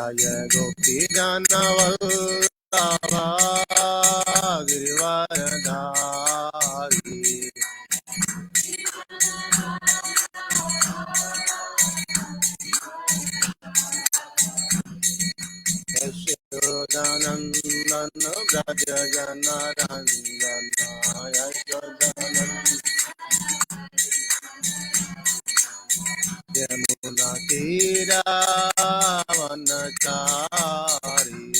Jaya Gopi Janavallabha Girivaradhari Yashodanandan Braja Janaranjana Yashodanandan Yamuna Tira Vanachari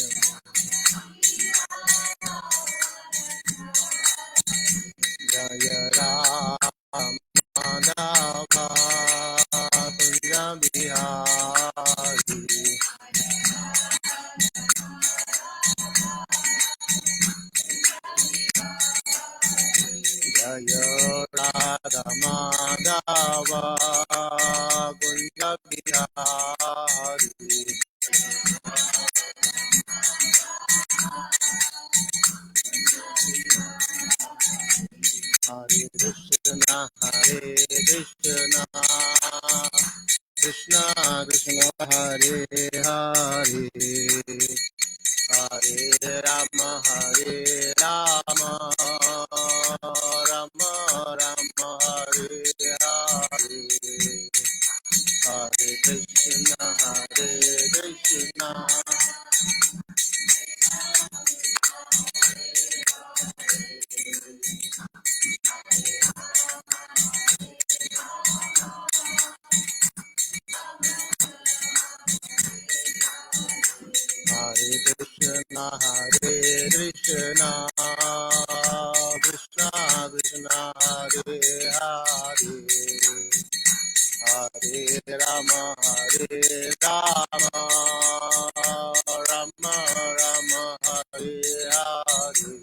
Jaya Ram Madhava Kunja Bihari Jaya Radha Madhava Kunja Bihari Hare Krishna Krishna Krishna Hare Hare Hare Rama Rama Rama Hare Hare Hare Krishna Hare Krishna Krishna Krishna Hare Hare Hare Rama Rama Rama Hare Hare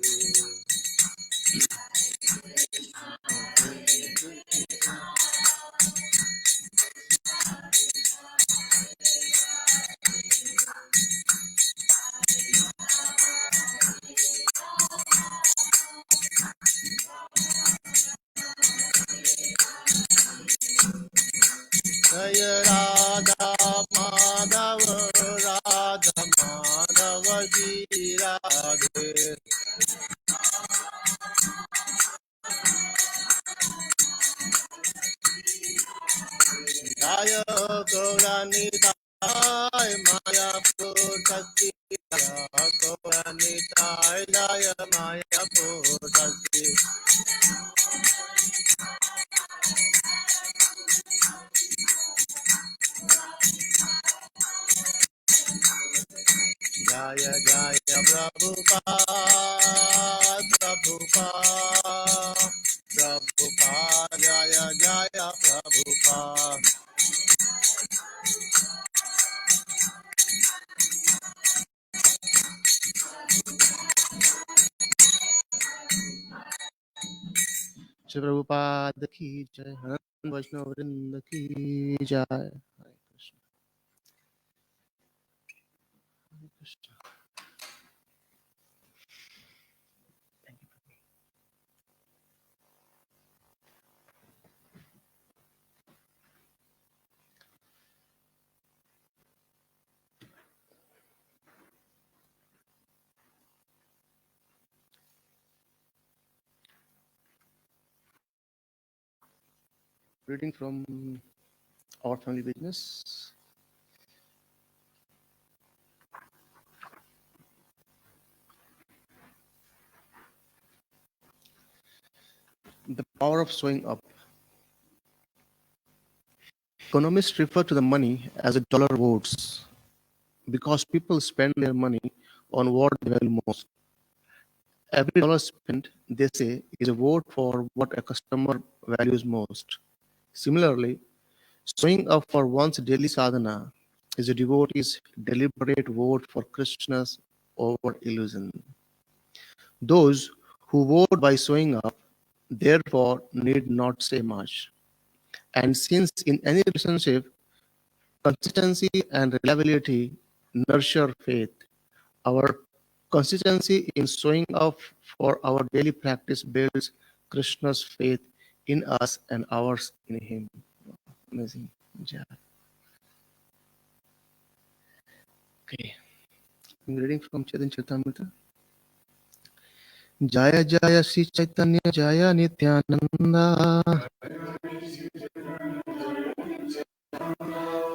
Jaya Radha Madhava Ji Radhe Jaya Gauranitai Mayapur Shakti Jaya Gauranitai Jaya Mayapur Shakti Jaya Jaya Prabhupada Jaya Jaya Prabhupada Shri Prabhupada ki jai, Vaishnava Vrinda ki jai. Hare Krishna. Hare Krishna. Reading from Our Family Business. The power of showing up. Economists refer to the money as a dollar votes because people spend their money on what they value most. Every dollar spent, they say, is a vote for what a customer values most. Similarly, showing up for one's daily sadhana is a devotee's deliberate vote for Krishna's over illusion. Those who vote by showing up, therefore, need not say much. And since in any relationship, consistency and reliability nurture faith, our consistency in showing up for our daily practice builds Krishna's faith in us and ours in Him. Amazing. Yeah. Okay, I'm reading from Chaitanya Charitamrita. Jaya Jaya Sri Chaitanya Jaya Nityananda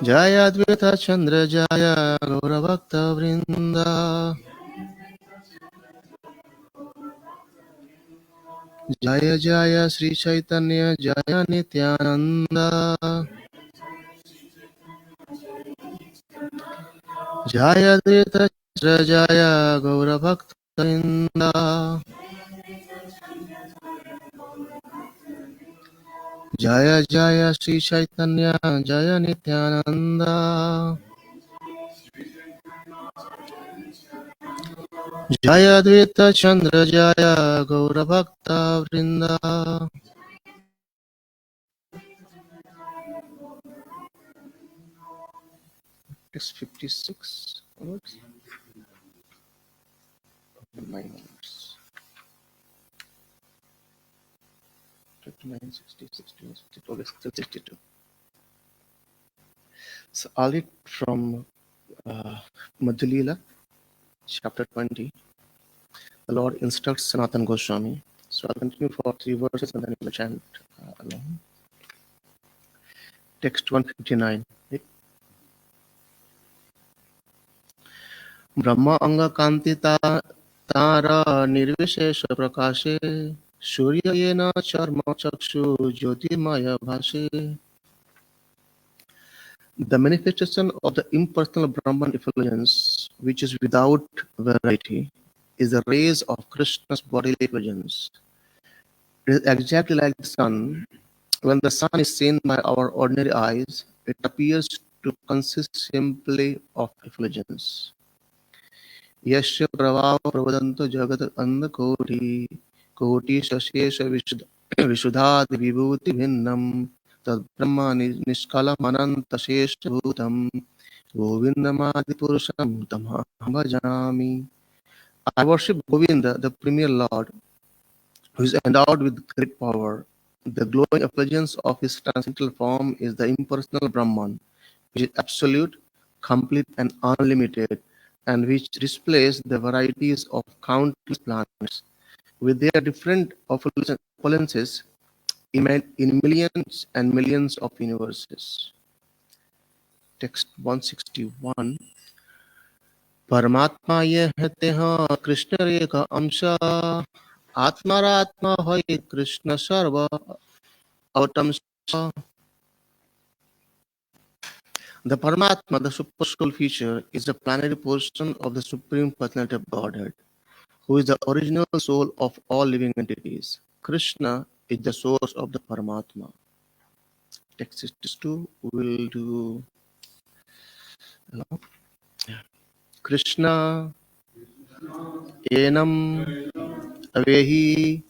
Jaya Advaita Chandra Jaya Gaura Bhakta Vrinda Jaya Jaya Sri Chaitanya Jaya Nityananda Jaya Advaita Chandra Jaya Gaura Bhakta Vrinda Jaya Jaya Sri Chaitanya Jaya Nityananda Jaya Advaita Chandra Jaya Gaura Bhakta Vrinda. Text 56 onwards. 9 onwards. 59, 60, 61, 62. Okay, still 62. So I'll read from Madhya Leela, chapter 20. The Lord instructs Sanatan Goswami. So I'll continue for 3 verses and then we'll chant along. Text 159. ब्रह्म अंग कांतिता तारा निर्विशेष प्रकाशे सूर्येन चर्म चक्षु ज्योतिमय भाषे. The manifestation of the impersonal Brahman effulgence, which is without variety, is the rays of Krishna's bodily effulgence. It is exactly like the sun. When the sun is seen by our ordinary eyes, it appears to consist simply of effulgence. यस्य प्रभाव प्रवदन्तो जगत अन्धकोटि कोटि सशेष विशुद्धादि विभूति भिन्नम तद्ब्रह्म निष्कलमनंत शेष भूतम गोविंदमादि पुरुषम तमहं भजामि. I worship Govinda, the premier Lord, who is endowed with great power. The glowing effulgence of his transcendental form is the impersonal Brahman, which is absolute, complete, and unlimited, and which displays the varieties of countless planets, with their different opulences in millions and millions of universes. Text 161. परमात्मा ये हते हैं कृष्ण रेख अंश आत्मारात्मा है कृष्ण सर्व अवतम. The Paramatma, the supersole feature, is the planetary portion of the Supreme Personality of Godhead, who is the original soul of all living entities. Krishna is the source of the Paramatma. Text 62 will do. Krishna enam avehi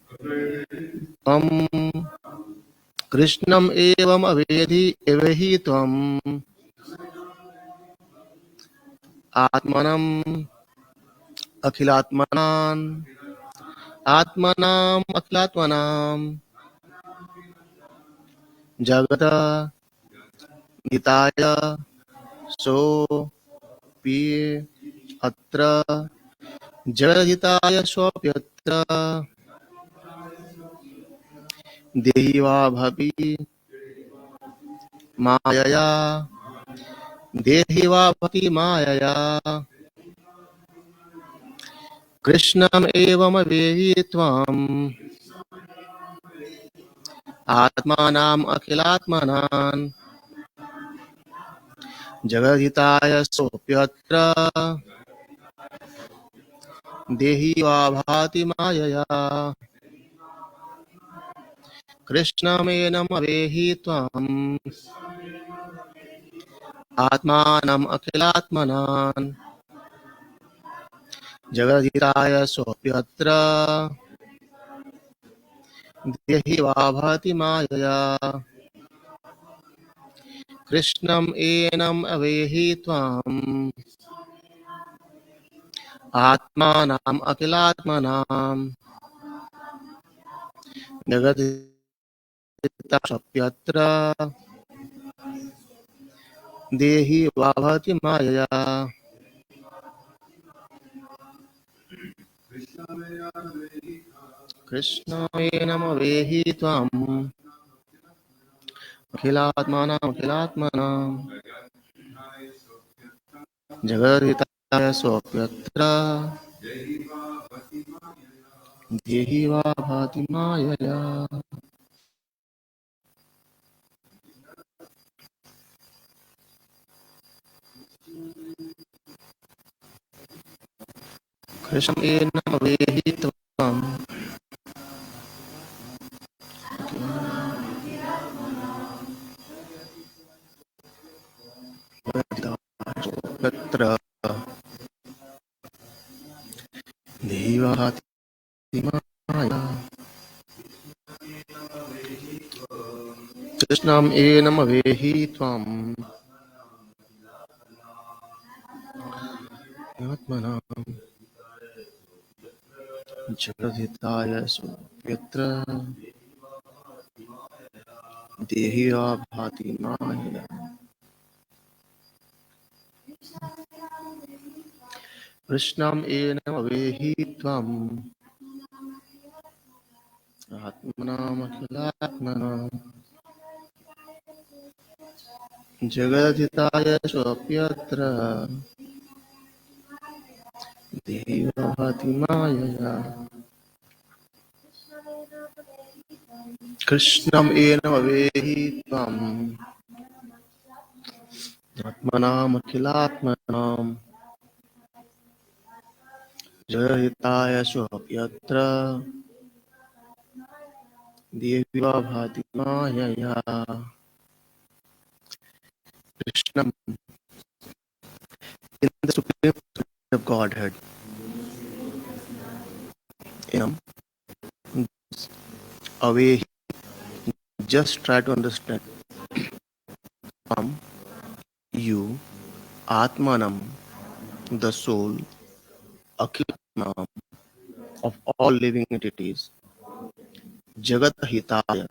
tvam Krishnam evam avehi tvam atmanam akhilatmanan atmanam akhilatmanam jagata gitaya so pi atra जगदिताय स्वप्यत्र देहि वा भवि मायया देहि वा भवति मायया कृष्णम् एवं वेहि त्वम् आत्मानाम् अखिलात्मनान् जगदिताय सोऽप्यत्र देहि वा भाति मायया कृष्णमेनम् वेहि त्वम् आत्मानम् अखिलात्मनान् जगदिताय सोऽप्यत्र देहि वा भाति मायया कृष्णम् एनम् अवेहि त्वाम् आत्मानाम् अखिलात्मनाम् जगदिताशप्यत्र देहि वा भाति मायया कृष्णाय नमवेहि त्वाम् अखिलात्मानामखिलात्मनां जगद्धिताय स्वप्यत्र देहि वा भाति मायया। कृष्णाय नमवेहि त्वाम् तत्र देहि वा भाति मायया। कृष्णं ये नमवेहि त्वाम् आत्मनां जगद्धिताय स्वप्यत्र देहि वा भाति मायया। कृष्णं ये नमवेहि त्वाम् आत्मनामखिलात्मनां जगद्धिताय स्वप्यत्र देहि वा भाति मायया। कृष्णं ये नमवेहि त्वाम् आत्मनामखिलात्मनां जगद्धिताय स्वप्यत्र देहि वा भाति मायया। Krishnam in the supreme of Godhead. In a way, just try to understand. You, Atmanam, the soul, Akhilatmanam, of all living entities, Jagat Hitaya,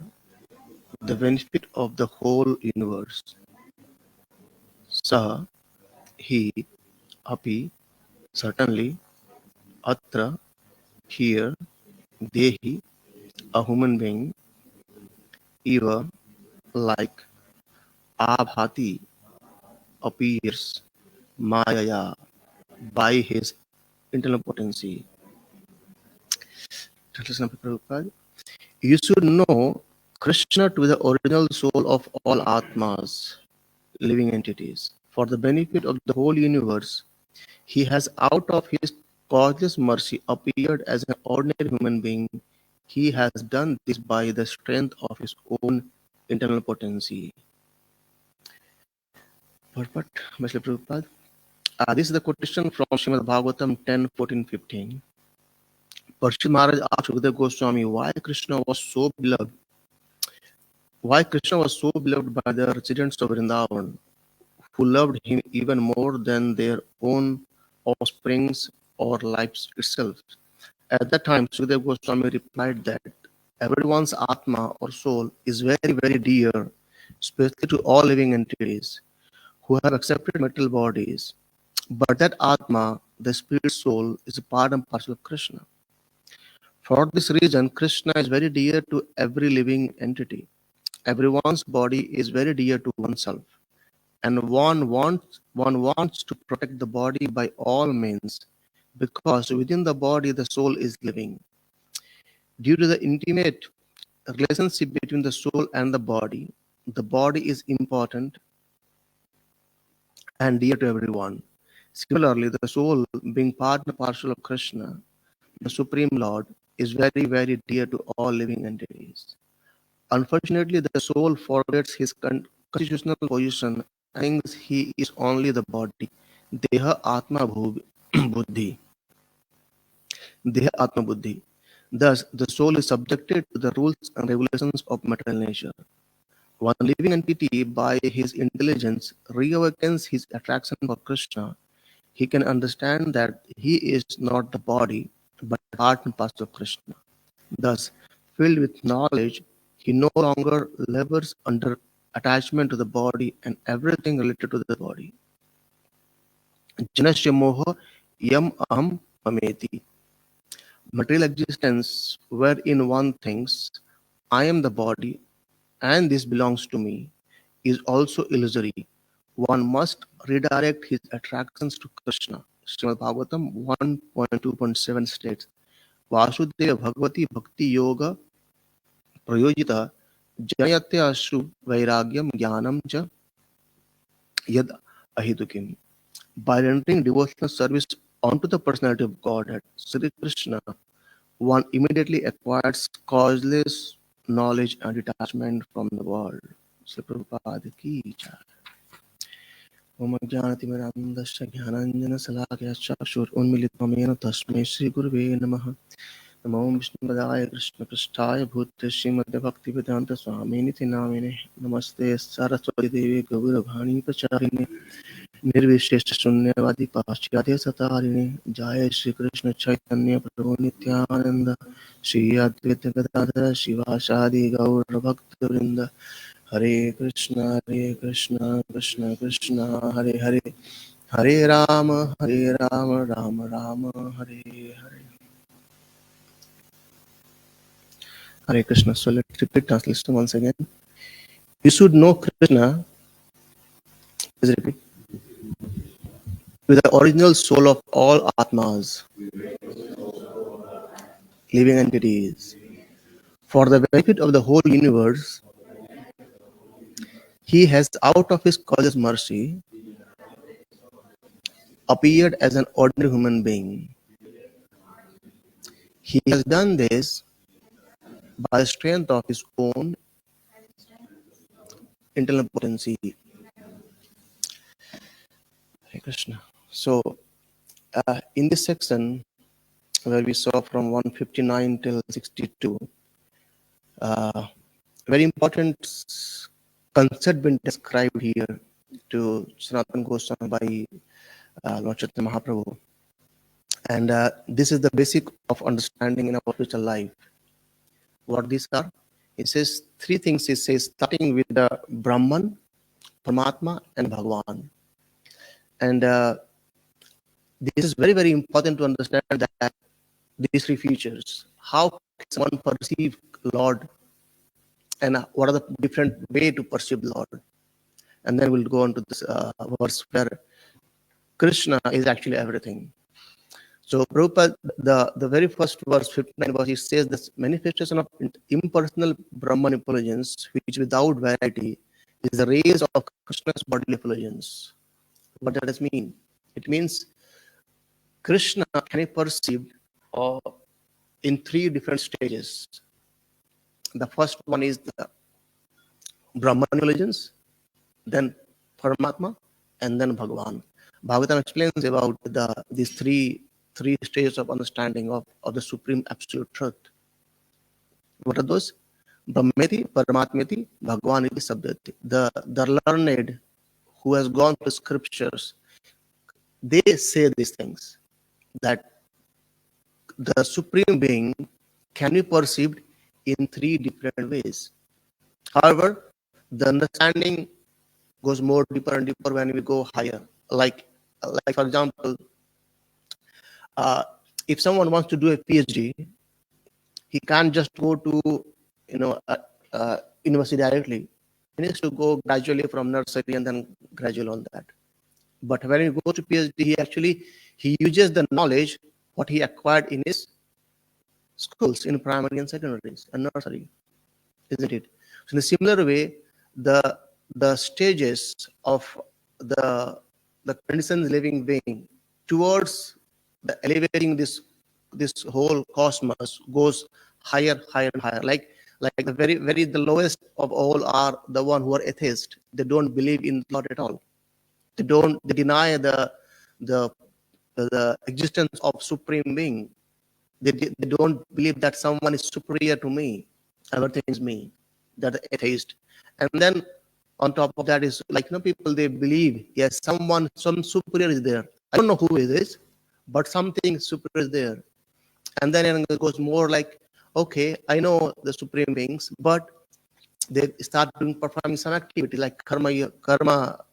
the benefit of the whole universe. Saha, he, Api, certainly, Atra, here, Dehi, a human being, Eva, like, Abhati, appears, Mayaya, by his internal potency. Translation of Prabhupada. You should know Krishna to be the original soul of all Atmas, living entities. For the benefit of the whole universe, he has out of his causeless mercy appeared as an ordinary human being. He has done this by the strength of his own internal potency. What? Mr. Prabhupada? This is the quotation from Srimad Bhagavatam 10:14-15. Parshit Maharaj asked Sukadeva Goswami why Krishna was so beloved by the residents of Vrindavan, who loved him even more than their own offsprings or lives itself. At that time, Sukadeva Goswami replied that everyone's Atma or soul is very, very dear, especially to all living entities who have accepted material bodies. But that Atma, the spirit soul, is a part and parcel of Krishna. For this reason, Krishna is very dear to every living entity. Everyone's body is very dear to oneself, and one wants to protect the body by all means, because within the body the soul is living. Due to the intimate relationship between the soul and the body is important and dear to everyone. Similarly, the soul, being part and parcel of Krishna, the Supreme Lord, is very, very dear to all living entities. Unfortunately, the soul forgets his constitutional position and thinks he is only the body. Deha Atma Buddhi. Deha Atma Buddhi. Thus, the soul is subjected to the rules and regulations of material nature. One living entity, by his intelligence, reawakens his attraction for Krishna. He can understand that he is not the body, but part and parcel of Krishna. Thus, filled with knowledge, he no longer labors under attachment to the body and everything related to the body. Janasya moha yam aham mameti. Material existence, wherein one thinks, I am the body and this belongs to me, is also illusory. One must redirect his attractions to Krishna. Srimad Bhagavatam 1.2.7 states, Vasudeva Bhagavati Bhakti Yoga Prayojita Jayatya Ashru Vairagyam Jnanam Cha Yad Ahitukim. By rendering devotional service onto the personality of Godhead, Sri Krishna, one immediately acquires causeless knowledge and detachment from the world. Sri Prabhupada ki jai. Om Jnanatimirandasya Jnananjana Salakya Chakshur Unmilitam Yena Tasmai Shri Gurve Namaha. Namo Vishnupadaya Krishna Prasthaya Bhutya Srimad Bhakti Vedanta Swami Niti Namine Namaste Saraswati Devi Gauravani Pracharine निर्विशेष शून्यवादी पाश्चात्य सतारिणे जय श्री कृष्ण चैतन्य प्रभु नित्यानंद श्री अद्वैत गदाधर शिवासादि गौर भक्त वृंद हरे Krishna Krishna Krishna Hare Hare Hare Ram Ram Ram Hare Hare. Hare Krishna. So let's repeat translation once again. You should know Krishna. Please repeat. With the original soul of all Atmas, living entities. For the benefit of the whole universe, he has, out of his causeless mercy, appeared as an ordinary human being. He has done this by the strength of his own internal potency. Hare Krishna. So, in this section, where we saw from 159 till 62, very important concept been described here to Sanatana Goswami by Lord Chaitanya Mahaprabhu. And this is the basic of understanding in our spiritual life. What these are? It says three things. It says starting with the Brahman, Paramatma, and Bhagavan. And this is very, very important to understand that these three features. How can someone perceive Lord, and what are the different way to perceive Lord? And then we'll go on to this verse where Krishna is actually everything. So Prabhupada, the very first verse, 59 verse, it says this manifestation of impersonal Brahman effulgence, which without variety is the rays of Krishna's bodily effulgence. What does it mean? It means Krishna can be perceived in three different stages. The first one is the Brahman effulgence, then Paramatma, and then Bhagavan. Bhagavatam explains about these three stages of understanding of the supreme absolute truth. What are those? Brahmeti, Paramatmeti, Bhagavaniti, Sabdati. The learned who has gone through scriptures, they say these things, that the supreme being can be perceived in three different ways. However, the understanding goes more deeper and deeper when we go higher. Like for example, if someone wants to do a PhD, he can't just go to university directly. He needs to go gradually from nursery and then gradually on that. But when he goes to PhD, he uses the knowledge what he acquired in his schools, in primary and secondaries and nursery, isn't it? So in a similar way, the stages of the conditions living being towards the elevating this whole cosmos goes higher and higher. Like the the lowest of all are the one who are atheist. They don't believe in God at all. They deny the existence of supreme being. They don't believe that someone is superior to me. Everything is me. They're the atheist. And then on top of that is people, they believe, yes, some superior is there. I don't know who it is, but something superior is there. And then it goes more like, okay, I know the supreme beings, but they start performing some activity like karma,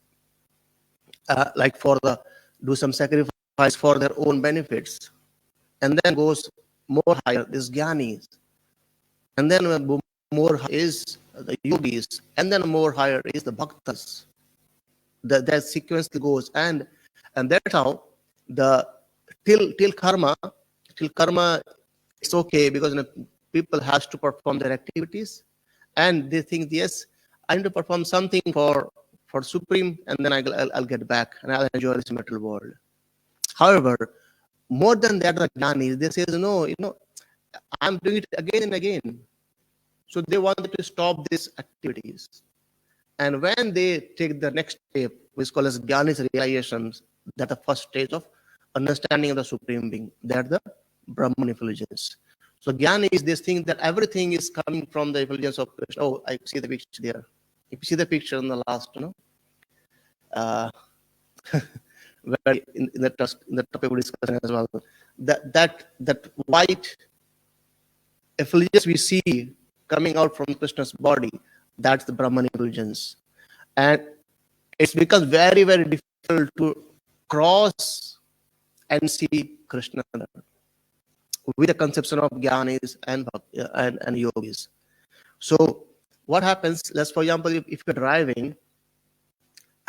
like do some sacrifice for their own benefits. And then goes more higher is Gyanis, and then more is the yogis, and then more higher is the bhaktas. That sequence goes, and that's how the till karma it's okay, because people has to perform their activities, and they think, yes, I need to perform something for supreme, and then I'll get back and I'll enjoy this material world. However, more than that, the jnanis, they say, no, I'm doing it again and again. So they wanted to stop these activities. And when they take the next step, which is called as Jnani's realizations, that's the first stage of understanding of the Supreme Being. They're the Brahman effulgence. So Jnana is this thing that everything is coming from the effulgence of Krishna. Oh, I see the picture there. If you see the picture in the last, uh, well, in the topic we discussed as well, that white effulgence we see coming out from Krishna's body, that's the Brahman effulgence. And it's becomes very, very difficult to cross and see Krishna with the conception of Jnanis and yogis. So what happens, let's for example, if you're driving,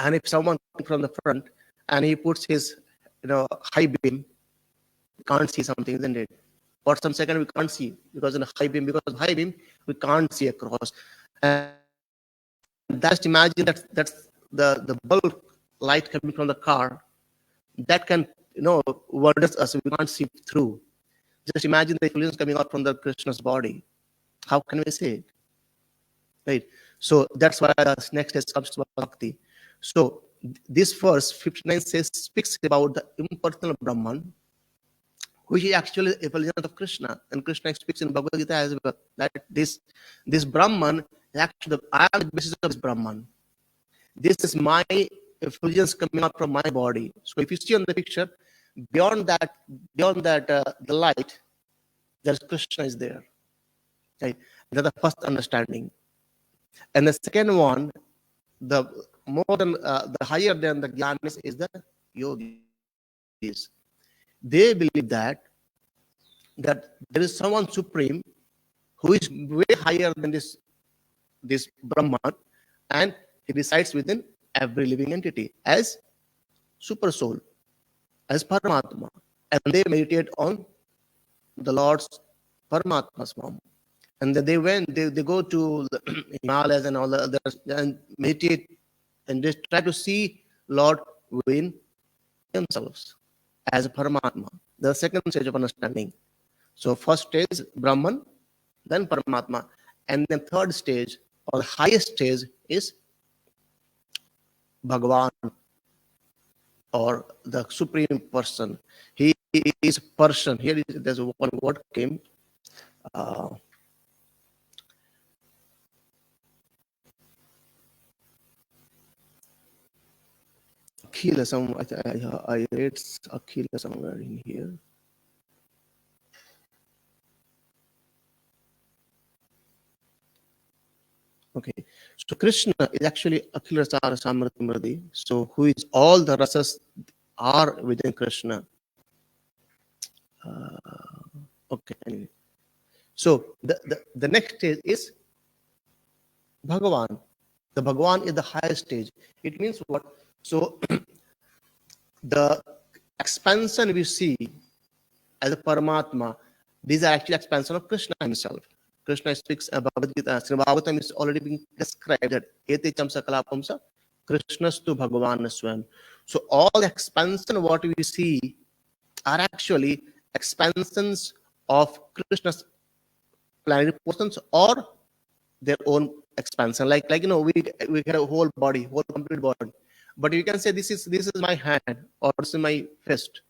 and if someone comes from the front and he puts his high beam, we can't see something, isn't it? For some second we can't see, because in a high beam, we can't see across. And just imagine that's the bulb light coming from the car that can wonders us, we can't see through. Just imagine the effulgence coming out from the Krishna's body. How can we say it? Right? So that's why the next stage comes to bhakti. So this verse 59 speaks about the impersonal Brahman, which is actually the effulgence of Krishna. And Krishna speaks in Bhagavad Gita as well, that this Brahman is actually I am the basis of this Brahman. This is my effulgence coming out from my body. So if you see on the picture, beyond that, the light, there's Krishna is there. Right? That's the first understanding. And the second one, the higher than the Jnanis is the yogis. They believe that there is someone supreme who is way higher than this Brahman, and he resides within every living entity as super soul, as Paramatma. And they meditate on the Lord's Paramatma's form. And then they go to the Himalayas and all the others and meditate, and they try to see Lord within themselves as a Paramatma. The second stage of understanding. So first stage Brahman, then Paramatma, and then third stage or the highest stage is Bhagavan, or the supreme person. He is person. Here there's one word came. Akhila, I read Akhila somewhere in here. Okay, so Krishna is actually Akhila Sara Samritamradi. So who is all the rasas are within Krishna. Okay, anyway. So the next stage is Bhagavan. The Bhagavan is the highest stage. It means what? So the expansion we see as a Paramatma, these are actually expansion of Krishna himself. Krishna speaks about Bhagavad Gita. Srimad Bhagavatam is already being described that Ete Chamsa Kalapamsa Krishnastu Bhagavan Swam. So all expansion what we see are actually expansions of Krishna's planetary portions or their own expansion. Like we get a whole body, whole complete body. But you can say this is my hand or this is my fist.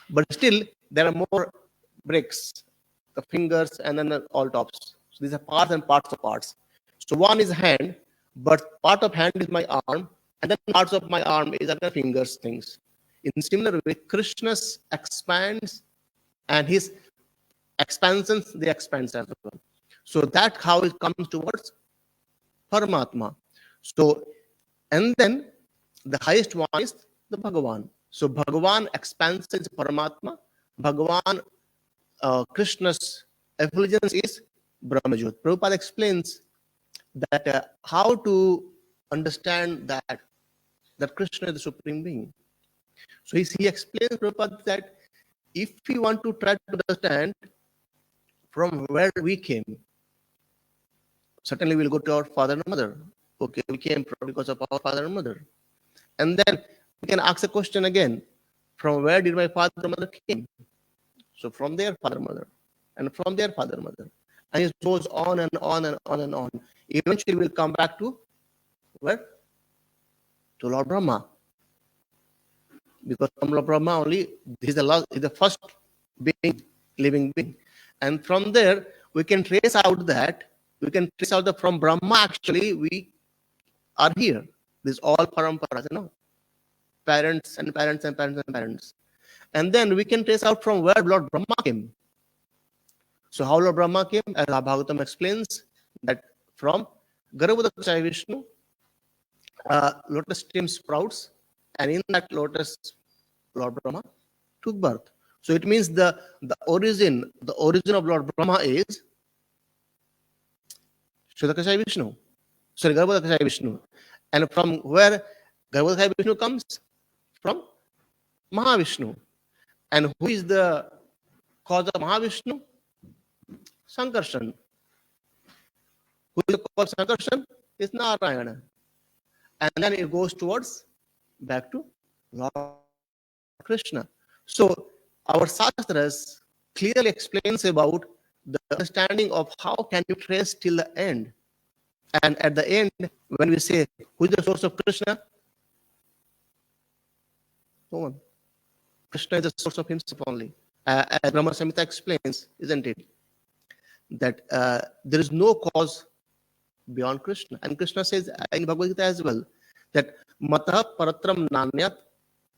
But still there are more bricks, the fingers and then all tops. So these are parts and parts of parts. So one is hand, but part of hand is my arm, and then parts of my arm is other fingers things. In similar way, Krishna's expands and his expansions, they expand as well. So that's how it comes towards Paramatma. So, and then the highest one is the Bhagavan. So Bhagavan expands as Paramatma. Bhagavan Krishna's effulgence is Brahmajyot. Prabhupada explains that how to understand that Krishna is the supreme being. So he explains, Prabhupada, that if we want to try to understand from where we came, certainly we'll go to our father and mother. Okay, we came from because of our father and mother. And then we can ask a question again, from where did my father and mother came? So from their father and mother, and from their father and mother. And it goes on and on and on and on. Eventually we'll come back to where? To Lord Brahma. Because from Lord Brahma only, this is the first being, living being. And from there, we can trace out that from Brahma actually we are here. This is all paramparas, parents and parents and parents and parents. And then we can trace out from where Lord Brahma came. So how Lord Brahma came, as Bhagavatam explains, that from Garbhodakashayi Vishnu, lotus stem sprouts, and in that lotus, Lord Brahma took birth. So it means the origin of Lord Brahma is Shuddhakashayi Vishnu. Sorry, Garbhodakashayi Vishnu. And from where Garbhodakashayi Vishnu comes? From Mahavishnu. And who is the cause of Mahavishnu? Sankarshan. Who is the cause of Sankarshan? Is Narayana. And then it goes towards back to Lord Krishna. So our Shastras clearly explains about the understanding of how can you trace till the end. And at the end, when we say, who is the source of Krishna? No one. Krishna is the source of himself only. As Brahma Samhita explains, isn't it? That there is no cause beyond Krishna. And Krishna says in Bhagavad Gita as well, that Mata Paratram Nanyat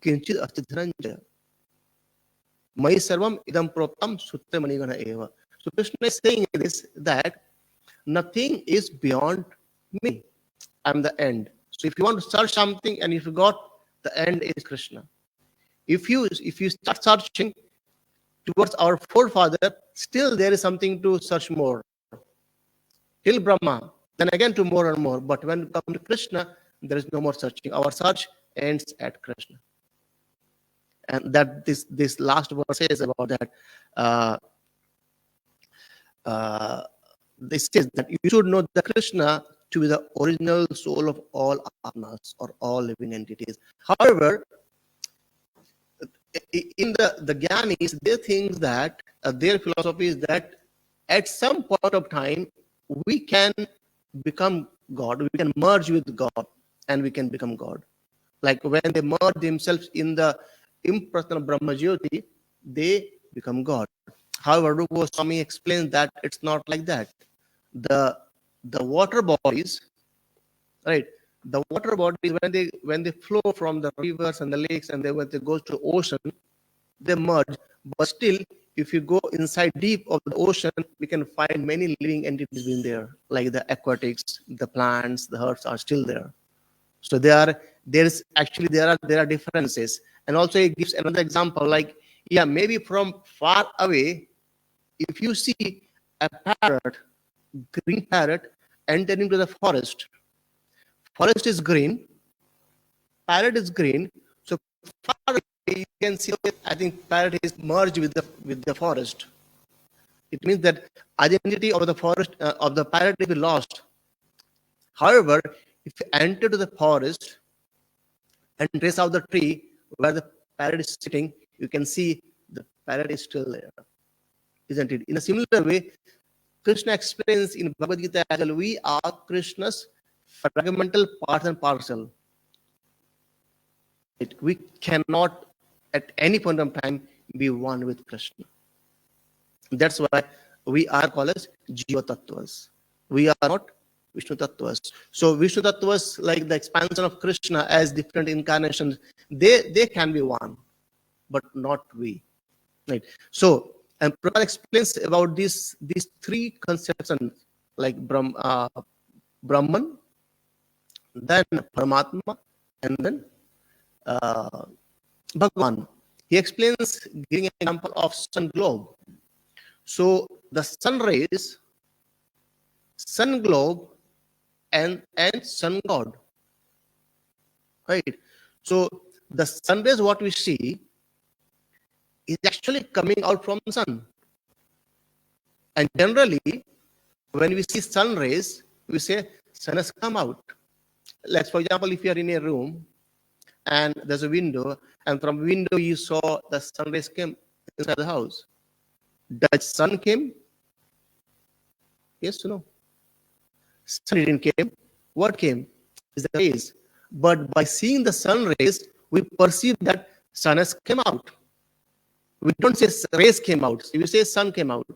Kinchid Astidhanjaya. Mai Sarvam Idam Proptam Sutra Manigana Eva. So Krishna is saying this, that nothing is beyond me. I'm the end. So if you want to search something and if you got, the end is Krishna. If you start searching towards our forefather, still there is something to search more. Till Brahma, then again to more and more. But when we come to Krishna, there is no more searching. Our search ends at Krishna. And that this last verse says about that. This says that you should know the Krishna to be the original soul of all atmas or all living entities. However, in the Gyanis, they think that their philosophy is that at some point of time we can become God, we can merge with God, and we can become God. Like when they merge themselves in the impersonal Brahma Jyoti, they become God. However, Rupa Goswami explains that it's not like that. The water bodies, right? The water bodies, when they flow from the rivers and the lakes, and when they go to ocean, they merge. But still, if you go inside deep of the ocean, we can find many living entities in there, like the aquatics, the plants, the herbs are still there. So there are differences. And also it gives another example, like maybe from far away, if you see a parrot, green parrot, entering into the forest is green, parrot is green. So far away you can see, I think parrot is merged with the forest. It means that identity of the forest of the parrot will be lost. However, if you enter to the forest and trace out the tree where the parrot is sitting, you can see the parrot is still there, isn't it? In a similar way, Krishna explains in Bhagavad Gita as well, we are Krishna's fragmental part and parcel. We cannot at any point of time be one with Krishna. That's why we are called as Jiva Tattvas. We are not Vishnu Tattvas. So Vishnu Tattvas, like the expansion of Krishna as different incarnations, they can be one, but not we. Right. So, and Prabhupada explains about these three conceptions, like Brahman, then Paramatma, and then Bhagavan. He explains, giving an example of sun globe. So the sun rays, sun globe, and sun god, right? So the sun rays, what we see, is actually coming out from the sun. And generally, when we see sun rays, we say sun has come out. Let's, for example, if you are in a room and there's a window, and from window you saw the sun rays came inside the house. Does sun came? Yes or no? Sun didn't came. What came? Is the rays. But by seeing the sun rays, we perceive that sun has come out. We don't say rays came out. We say sun came out,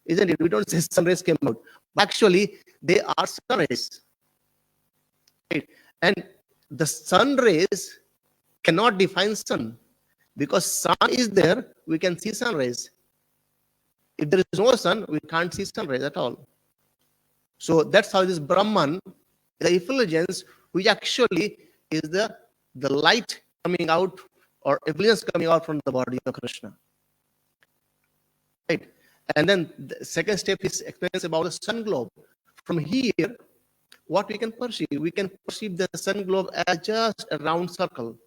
isn't it? We don't say sun rays came out. But actually, they are sun rays. Right? And the sun rays cannot define sun, because sun is there, we can see sun rays. If there is no sun, we can't see sun rays at all. So that's how this Brahman, the effulgence, which actually is the light coming out, or effulgence coming out from the body of Krishna. Right? And then the second step is explains about the sun globe. From here, what we can perceive? We can perceive the sun globe as just a round circle.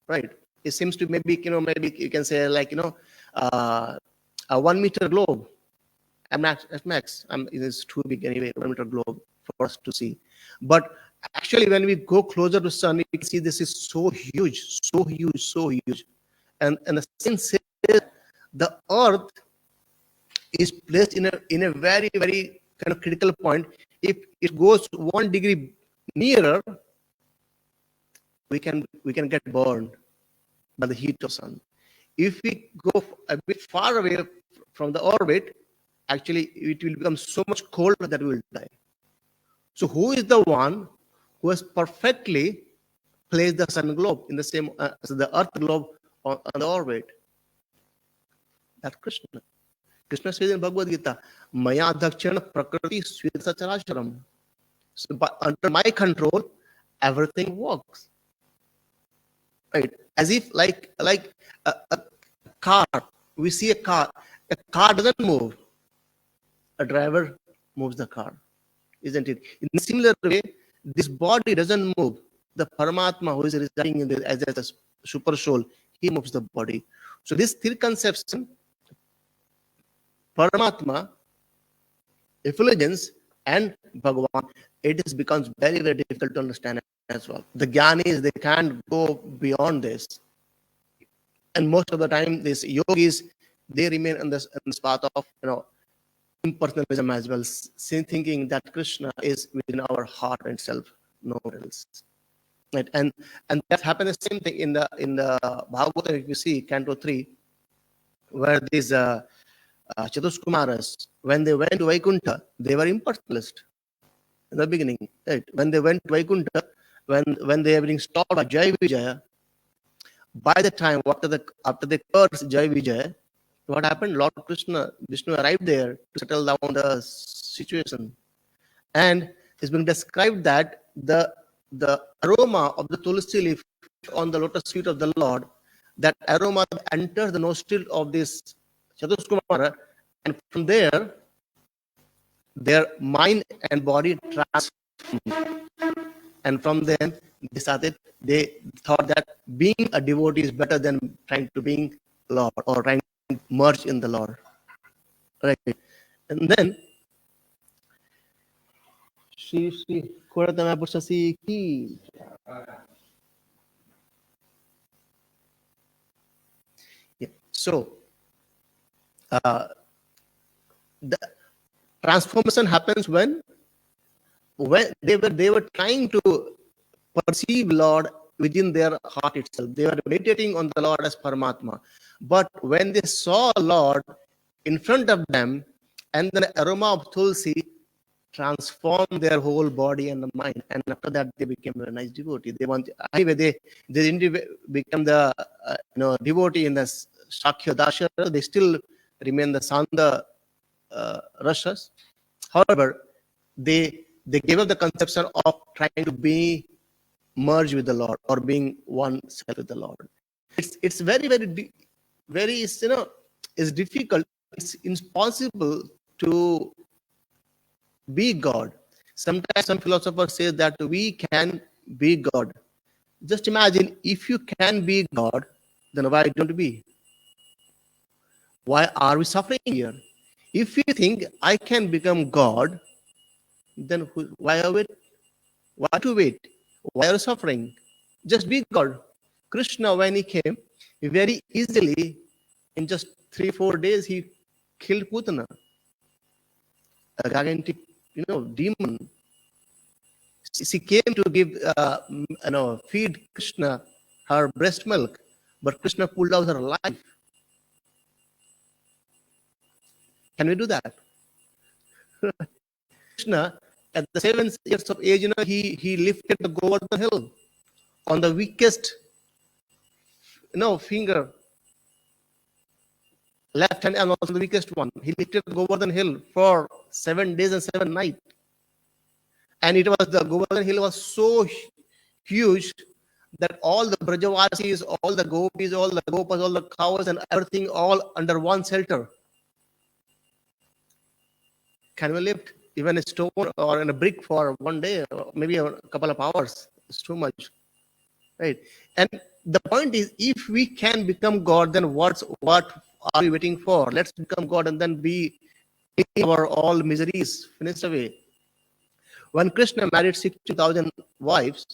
Right? It seems to maybe you can say like a 1 meter globe. At max, it is too big anyway, 1 meter globe for us to see. But actually, when we go closer to sun, you can see this is so huge, so huge, so huge. And the sense is the earth is placed in a very, very kind of critical point. If it goes 1 degree nearer, we can get burned by the heat of sun. If we go a bit far away from the orbit, actually it will become so much colder that we will die. So who is the one who has perfectly placed the sun globe in the same as the earth globe on the orbit? That's Krishna. Krishna says in Bhagavad Gita, Maya Dakshana Prakriti Sweta Charasharam. So under my control, everything works. Right? As if like a car. We see a car. A car doesn't move. A driver moves the car, isn't it? In a similar way, this body doesn't move. The Paramatma, who is residing in the, as a super soul, he moves the body. So this three conception, Paramatma, effulgence, and Bhagavan, it becomes very, very difficult to understand as well. The Gyanis, they can't go beyond this. And most of the time, these yogis, they remain in this path of, impersonalism as well, thinking that Krishna is within our heart itself, no one else. Right? And that happened the same thing in the Bhagavatam. If you see Canto 3, where these Chatuskumaras, when they went to Vaikuntha, they were impersonalist in the beginning. Right? When they went to Vaikuntha, when they were being stopped by Jai Vijaya, by the time after the curse Jai Vijaya, what happened? Lord Vishnu arrived there to settle down the situation, and it's been described that the aroma of the tulsi leaf on the lotus feet of the Lord, that aroma enters the nostril of this Chatuskumara, and from there, their mind and body transformed. And from then, they thought that being a devotee is better than trying to being Lord or trying to merge in the Lord. Right? And then, Shri Koratama Pushasi ki. Yeah. So, the transformation happens when they were trying to perceive Lord within their heart itself. They were meditating on the Lord as Paramatma. But when they saw Lord in front of them, and the aroma of tulsi transformed their whole body and the mind, and after that they became a nice devotee. They didn't become the devotee in the Shakya Dasha. They still remain the Sanda Rashas. However, they gave up the conception of trying to be merged with the Lord or being one self with the Lord. It's very, very, very, it's difficult it's impossible to be God. Sometimes some philosophers say that we can be God. Just imagine, if you can be God, then why don't we? Why are we suffering here? If you think I can become God, then why are we? Why to wait? Why are you suffering? Just be God. Krishna, when he came, very easily, in just 3 4 days, he killed Putana, a gigantic, demon. She came to give, feed Krishna her breast milk, but Krishna pulled out her life. Can we do that? Krishna, at the 7 years of age, he lifted the Govardhan hill on the weakest, finger, left hand, and also the weakest one. He lifted Govardhan hill for 7 days and 7 nights, and the Govardhan hill was so huge that all the Brajavasis, all the gopis, all the gopas, all the cows, and everything all under one shelter. Can we lift even a stone or in a brick for one day, or maybe a couple of hours? It's too much, right? And the point is, if we can become God, then what are we waiting for? Let's become God and then be our all miseries finished away. When Krishna married 60,000 wives,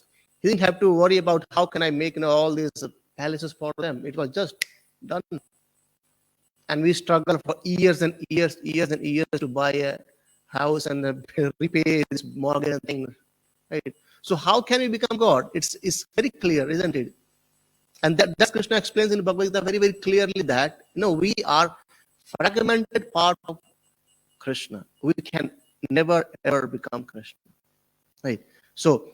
he didn't have to worry about how can I make all these palaces for them. It was just done. And we struggle for years and years and years to buy a house and repay this mortgage and things, right? So how can we become God? It's very clear, isn't it? And that's Krishna explains in Bhagavad Gita very, very clearly that we are fragmented part of Krishna. We can never ever become Krishna, right? So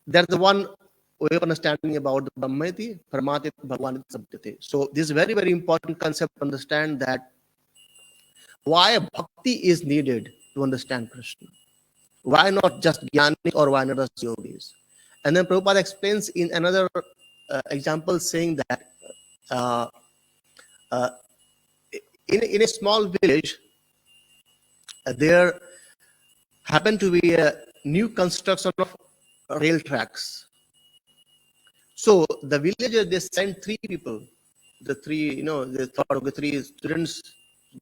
that's the one way of understanding about the Brahmati, Paramati, Bhagavan, Sabdyate. So this is very, very important concept to understand, that why bhakti is needed to understand Krishna. Why not just Jnani, or why not just yogis? And then Prabhupada explains in another example, saying that uh, uh, in a small village, there happened to be a new construction of rail tracks. So the villagers, they sent three people. They thought, okay, three students,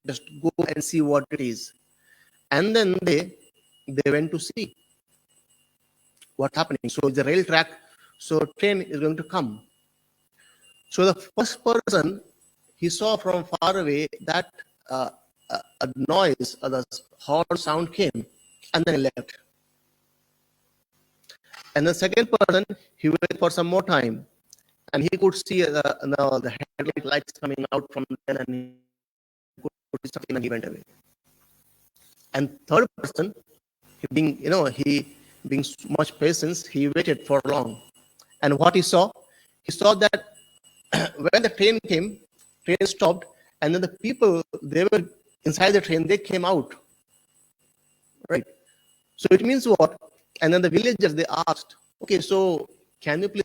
just go and see what it is. And then they went to see what's happening. So the rail track, so train is going to come. So the first person, he saw from far away that a noise, the horn sound came, and then he left. And the second person, he waited for some more time, and he could see the headlight lights coming out from there, and he could see something, and he went away. And third person, he being much patience, he waited for long. And what he saw that when the train came, train stopped, and then the people, they were inside the train, they came out, right? So it means what? And then the villagers, they asked, okay, so can you please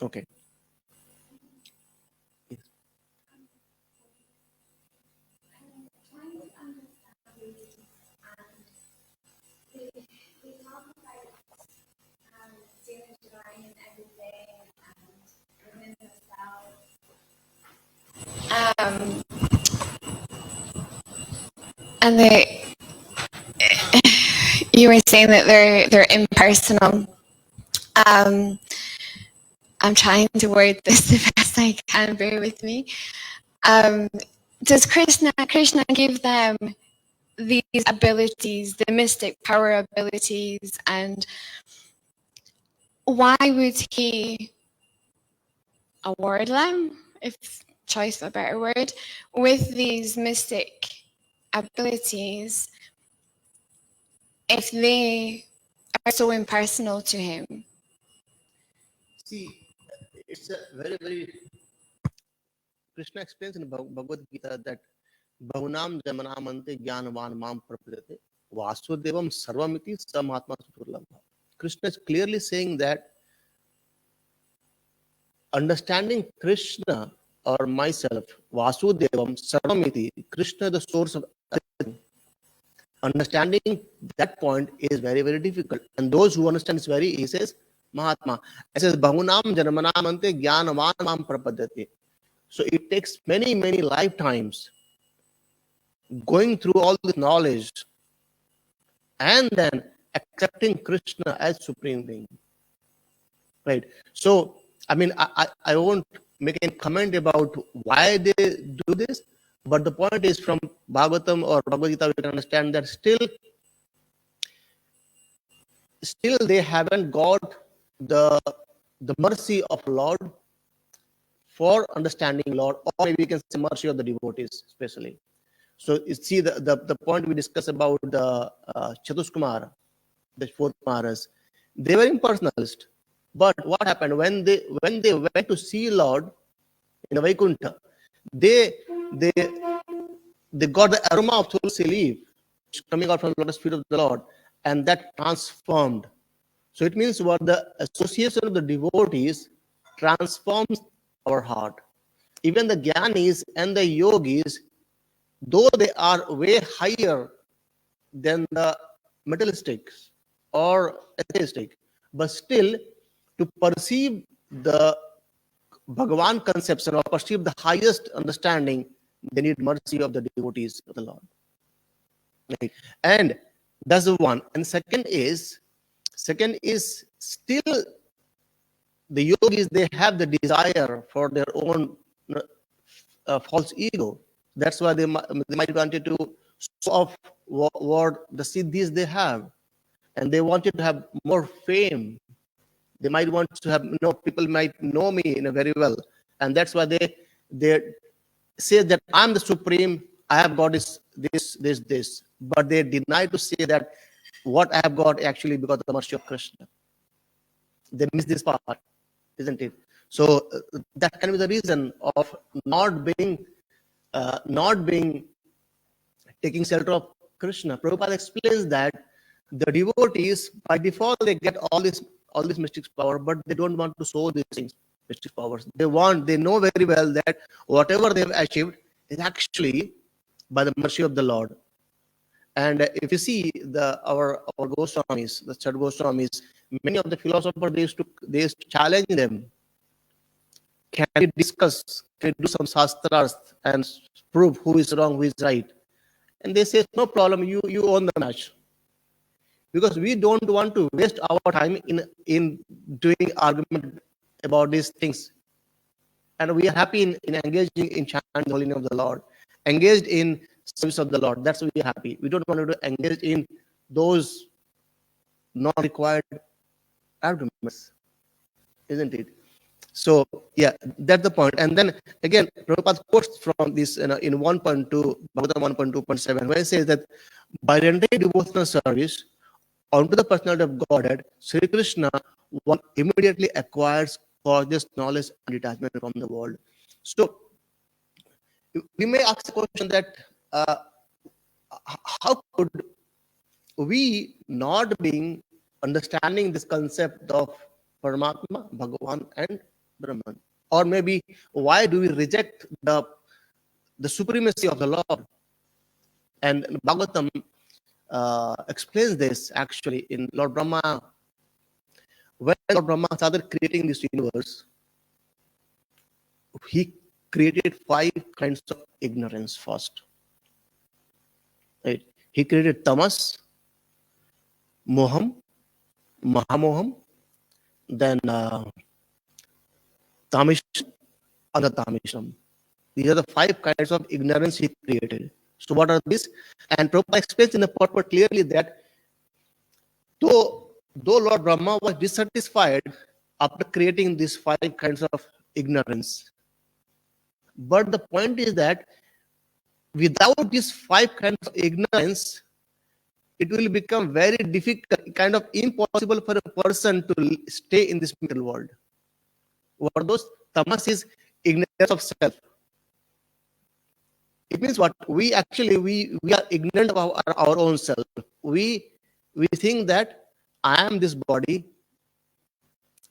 Okay. Yes. Um, and they, you were saying that they're impersonal. Um, I'm trying to word this the best I can. Bear with me. Um, does Krishna give them these abilities, the mystic power abilities, and why would he award them, if choice a better word, with these mystic abilities if they are so impersonal to him? See, it's a very, very. Krishna explains in Bhagavad Gita that Bhunam Jamanamante Jnanavan Mam Prapyate Vasudevam Sarvamiti Samahatma Suturlabha. Krishna is clearly saying that understanding Krishna or myself, Vasudevam Sarvamiti, Krishna the source of everything. Understanding that point is very, very difficult. And those who understand it's very, he says, Mahatma. It says, Bahunam Janmanamante Jnanavan Mam Prapadate. So it takes many, many lifetimes going through all this knowledge and then accepting Krishna as supreme being. Right. So, I mean, I won't make any comment about why they do this, but the point is from Bhagavatam or Bhagavad Gita, we can understand that still they haven't got the mercy of Lord for understanding Lord, or maybe we can say mercy of the devotees, especially. So you see the point we discussed about the Chatuskumara, the four Kumaras, they were impersonalist. But what happened when they went to see Lord in the Vaikuntha, they they they got the aroma of tulsi leaf coming out from the lotus feet of the Lord, and that transformed. So it means what the association of the devotees transforms our heart. Even the Gyanis and the Yogis, though they are way higher than the materialistics or atheistic, but still to perceive the Bhagavan conception or perceive the highest understanding, they need mercy of the devotees of the Lord. Right? And that's the one. And second is still the yogis, they have the desire for their own false ego. That's why they might wanted to show off what the siddhis they have, and they wanted to have more fame. They might want to have people might know me in a very well, and that's why they say that I'm the supreme. I have got this, but they deny to say that what I have got actually because of the mercy of Krishna. They miss this part, isn't it? So that can be the reason of not being taking shelter of Krishna. Prabhupada explains that the devotees by default they get all this mystic power, but they don't want to show these things, mystic powers. They know very well that whatever they've achieved is actually by the mercy of the Lord. And if you see our Goswamis, the third Goswamis, many of the philosophers they used to challenge them. Can we discuss? Can we do some shastras and prove who is wrong, who is right? And they say, no problem, you own the match. Because we don't want to waste our time in doing argument about these things. And we are happy in engaging in chanting the holy name of the Lord, engaged in service of the Lord. That's why we are happy. We don't want to engage in those not required arguments, isn't it? So yeah, that's the point. And then again, Prabhupada quotes from this in 1.2, Bhagavatam 1.2.7, where it says that by rendering devotional service unto the personality of Godhead, Sri Krishna, one immediately acquires conscious knowledge and detachment from the world. So we may ask the question that uh, how could we not being understanding this concept of Paramatma, Bhagavan, and Brahman. Or maybe why do we reject the supremacy of the Lord? And Bhagavatam explains this actually in Lord Brahma. When Lord Brahma started creating this universe, he created 5 kinds of ignorance first. Right? He created tamas, moham, mahamoham, then tamisham, anatamisham. These are the 5 kinds of ignorance he created. So what are these? And Prabhupada explains in the purport clearly that though Lord Brahma was dissatisfied after creating these 5 kinds of ignorance, but the point is that without these 5 kinds of ignorance, it will become very difficult, kind of impossible for a person to stay in this material world. What are those? Tamas is ignorance of self. It means what? We actually we are ignorant of our own self. We think that I am this body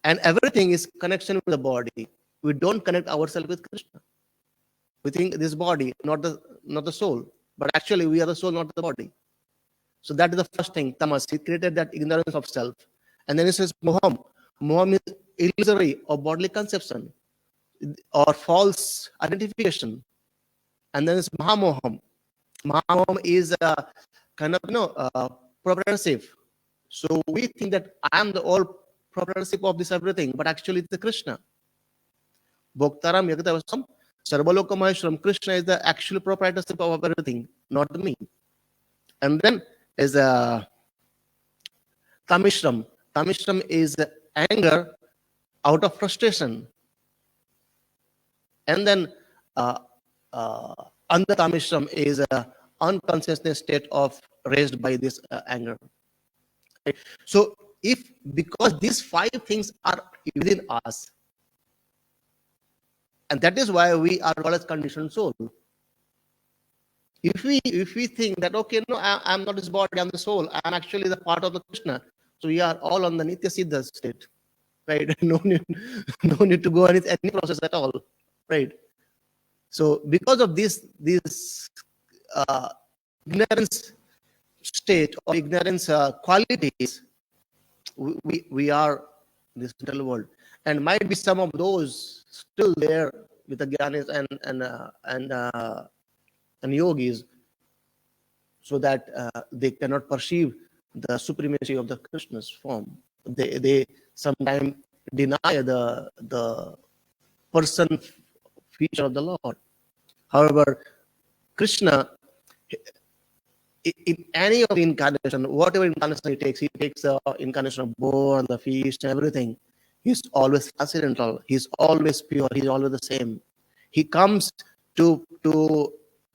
and everything is connection with the body. We don't connect ourselves with Krishna. We think this body, not the soul, but actually we are the soul, not the body. So that is the first thing, tamas. He created that ignorance of self. And then he says moham. Moham is illusory or bodily conception or false identification. And then it's mahamoham. Mahamoham is kind of proprietorship. So we think that I am the all proprietorship of this everything, but actually it's the Krishna. Bhoktaram Yagatavasam Sarvaloka Maheshwaram. Krishna is the actual proprietorship of everything, not me. And then is Tamishram. Tamishram is anger out of frustration. And then Andatamishram is a unconsciousness state of raised by this anger. Right? So if because these 5 things are within us, and that is why we are called as conditioned soul. If we think that okay, no, I'm not this body, I'm the soul, I'm actually the part of the Krishna. So we are all on the Nitya Siddha state, right? No need to go any process at all, right? So because of this ignorance state or ignorance qualities, we are this mental world, and might be some of those still there with the gyanis and yogis, so that they cannot perceive the supremacy of the Krishna's form. They sometimes deny the person feature of the Lord. However, Krishna, in any of the incarnation, whatever incarnation he takes the incarnation of born, the feast, and everything. He's always accidental. He's always pure. He's always the same. He comes to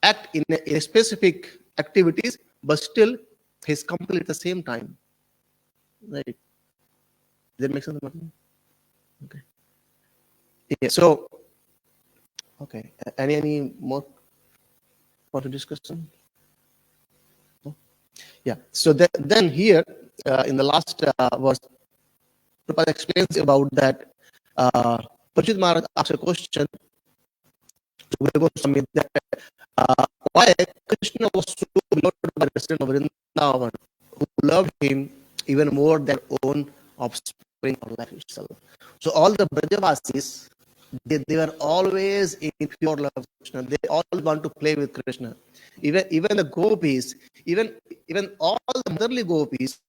act in a specific activities, but still he's complete at the same time. Right? Does that make sense? Okay. Yeah. So, okay. Any more for the discussion? No? Yeah. So then here in the last verse, Prabhupada explains about that. Parishit Maharaj asks a question to Guru Goswami that why Krishna was so beloved by the resident of Vrindavan, who loved him even more than own offspring or life itself. So all the Brajavasis, they were always in pure love of Krishna. They all want to play with Krishna. Even the gopis, even all the motherly gopis,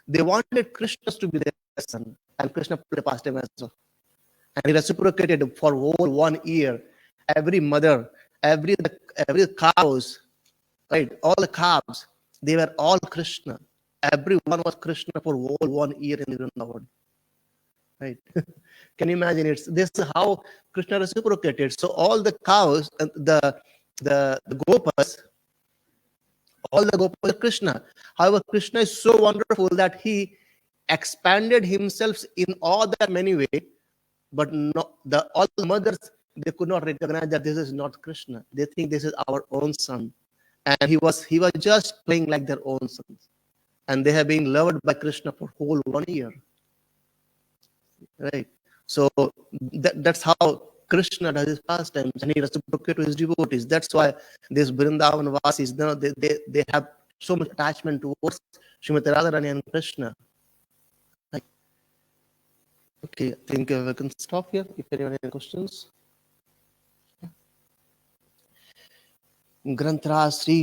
they wanted Krishna to be their son, and Krishna played past him as well. And he reciprocated for whole 1 year. Every mother, every cows, right? All the calves, they were all Krishna. Everyone was Krishna for whole 1 year in the Vrindavan. Right? Can you imagine? This is how Krishna reciprocated. So all the cows, the gopas, all the gopas are Krishna. However, Krishna is so wonderful that he expanded himself in all that many ways, but all the mothers, they could not recognize that this is not Krishna. They think this is our own son, and he was just playing like their own sons, and they have been loved by Krishna for whole 1 year. Right? So that's how Krishna does his pastimes, and he reciprocates to his devotees. That's why these Vrindavan Vasis, they have so much attachment towards Srimati Radharani and Krishna. Like, okay, I think we can stop here if anyone has any questions. ग्रंथराज Shri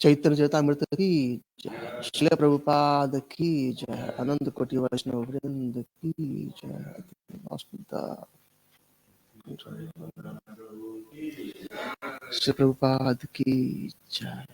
Chaitanya Charitamrita की जय, श्री प्रभुपाद की जय, अनंत कोटि वैष्णव वृंद की जय, श्री प्रभुपाद की जय।